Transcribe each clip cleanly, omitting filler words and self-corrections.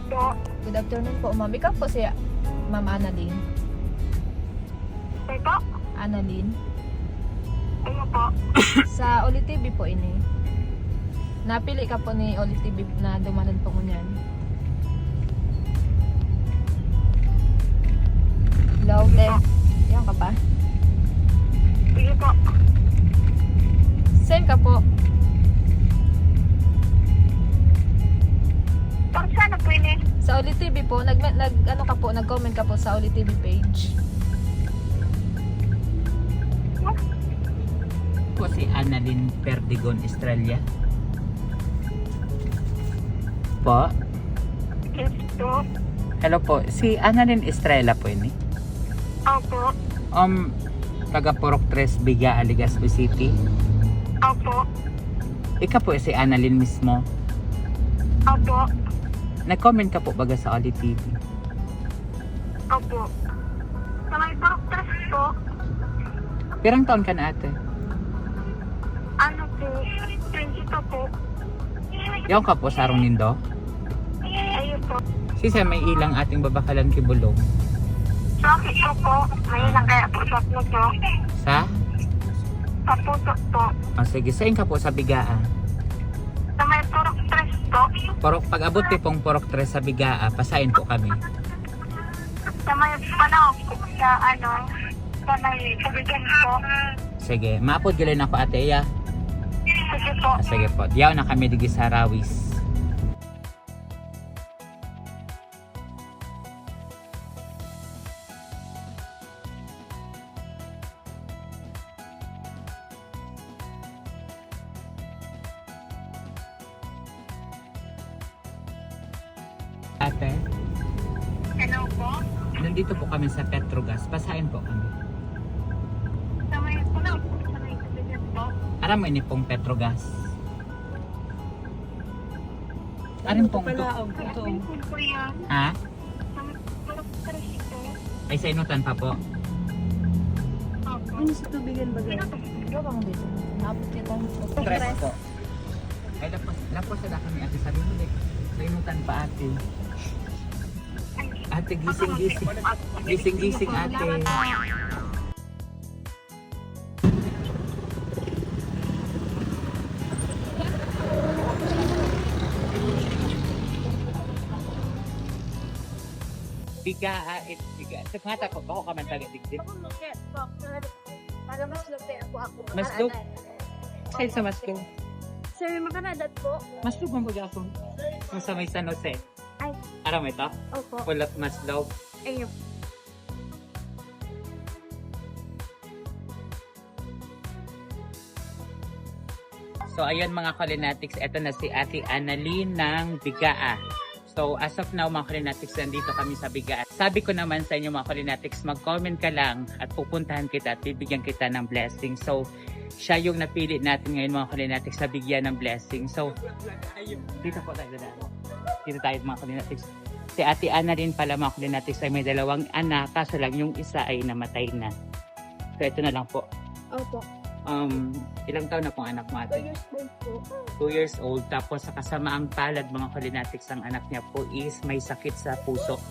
po. Good afternoon po, ma'am. Ikaw po si Ma'am Annalyn. Ito? Annalyn. Ano po? Sa Oli TV po ini. Napili ka po ni Oli TV na dumanan po ngunyan. Hello, te. Yan ka pa. Sige po. Same ka po. Pang sana po ini? Sa Oli TV po, ano ka po, nag-comment ka po sa Oli TV page. Po si Annalyn Perdigon Estrella. Po? Yes po. Hello po. Si Annalyn Estrella po ini. Opo. Taga Purok 3, Biga, Legazpi City. Opo. Ika po si Annalyn mismo. Opo. Nag-comment ka po baga sa Oli TV. Opo. Sa may Purok 3 po. Pirang taon ka na ate? Ano po? 22 po. Yung ka po sa Arong Nindo? Ayun po. Sisa may ilang ating babakalan kibulong. Bakit po po? May lang kaya po sa puso. Sa? Sa puso po. O sige, saan ka po sa Bigaa? Sa may Purok 3 po. Pag-abot pong Purok 3 sa Bigaa, pasain po kami. Sa may panahon po sa ano. Sa may kabigan po. Sige, maapod gilin ako ate ya. Sige po. Sige po, diyaw na kami digi sa Rawis. Ate, Hello po. nandito po kami sa Petrogas. Pasain po kami. Sa may panahon po sa may kabigan po. Aram mo ini pong Petrogas. Aram pong to. Ito po yan. Ha? Sa may Purok 3 po. Ay sa inutan pa po. Opo. Ano sa tubigan ba gano'n? Ikaw bang dito? Napot kita. Stress po. Ay lapos sa kami ate sabi mo sa inutan pa ate. Ate gising-gising. Gising-gising ate. Biga. Tagmata ko ako ka man taga-digdig. Para mas lupit po ako. Mas look. Say sa mas look. Sir, makanadat po. Mas look man po ako. Kung sa may San Jose. Ay. Aram ito? Opo. Pulot mas low. Ayun. So ayun mga Kulinatics, eto na si Ate Annalyn ng Bigaa. So as of now mga Kulinatics, nandito kami sa Bigaa. Sabi ko naman sa inyo mga Kulinatics, mag-comment ka lang at pupuntahan kita at bibigyan kita ng blessing. So siya yung napili natin ngayon mga Kulinatics sa bigyan ng blessing. So dito po tayo dadaan. Dito tayo mga Kulinatics. Si Ate Annalyn pala mga Kulinatics ay may dalawang anak, kaso lang yung isa ay namatay na. So ito na lang po. Opo. Ilang taon na pong anak mo 2 ate? years old po. 2 years old. Tapos sa kasamaang palad mga Kulinatics, ang anak niya po is may sakit sa puso.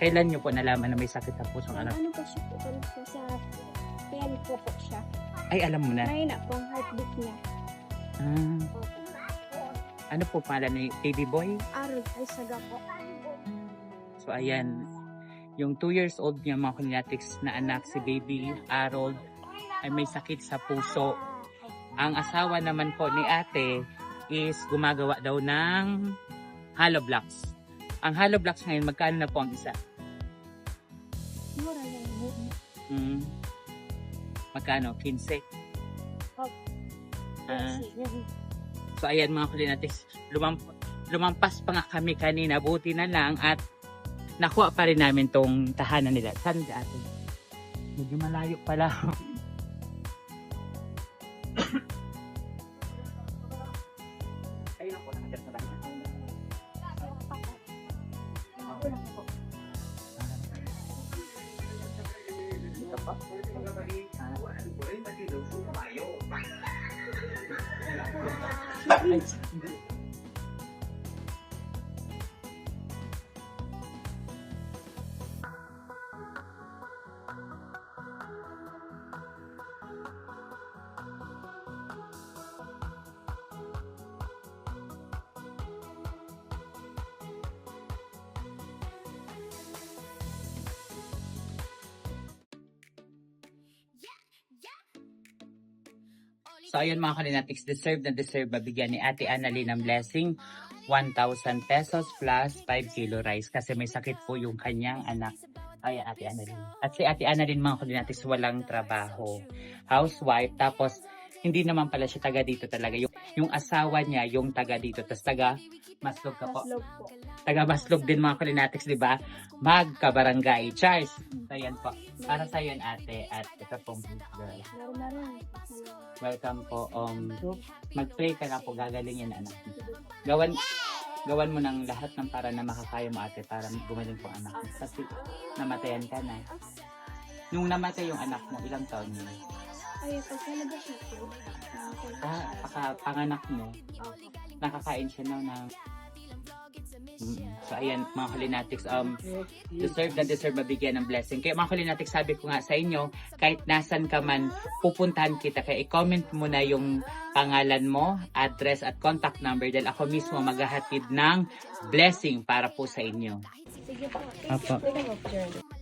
Kailan niyo po nalaman na may sakit sa puso ang anak? Ano po siya po? Ano po sa pen po po siya. Ay, alam mo na. Mahina po ang heartbeat niya. Ah, ano po pala ni baby boy? Arod ay saga po. So ayan, yung 2 years old niya mga Kulinatics na anak, si baby Harold, ay may sakit sa puso. Ang asawa naman po ni ate is gumagawa daw ng hollow blocks. Ang hollow blocks ngayon, magkano na po ang isa? Mura lang po. Magkano? 15? Ah, Kasi, so ayan mga Kulinatics, lumampas pa nga kami kanina, buti na lang at nakuha pa rin namin tong tahanan nila. Saan ka ate? Medyo malayo pala. Ayun ako, nakatira sa bahay. Dito pa? Ay, So ayun mga Kalinatics, deserve na deserve mabigyan ni Ate Annalyn ng blessing 1,000 pesos plus 5 kilo rice kasi may sakit po yung kanyang anak. Ay, Ate Annalyn. At si Ate Annalyn mga Kalinatics walang trabaho. Housewife, tapos hindi naman pala siya taga dito talaga. Yung asawa niya, yung taga dito. Tapos taga Maslog ka po. Maslog po. Taga Maslog din mga Kalinatics, di ba? Magkabarangay. Charles! So yan po. Para sa yan ate. At ito pong girl. Welcome po. Mag-pray ka na po. Gagalingin anak. Gawan mo ng lahat ng para na makakaya mo ate para gumaling po anak mo. Kasi namatayan ka na. Nung namatay yung anak mo, ilang taon niyo? Ay, pagkalabas na po. Panganak mo, nakakain siya ng So ayan mga Kalinatics, deserve na deserve mabigyan ng blessing. Kaya mga Kalinatics, sabi ko nga sa inyo, kahit nasan ka man, pupuntahan kita. Kaya i-comment mo na yung pangalan mo, address at contact number dahil ako mismo maghahatid ng blessing para po sa inyo. Sige po. Apo. Sige po, sir.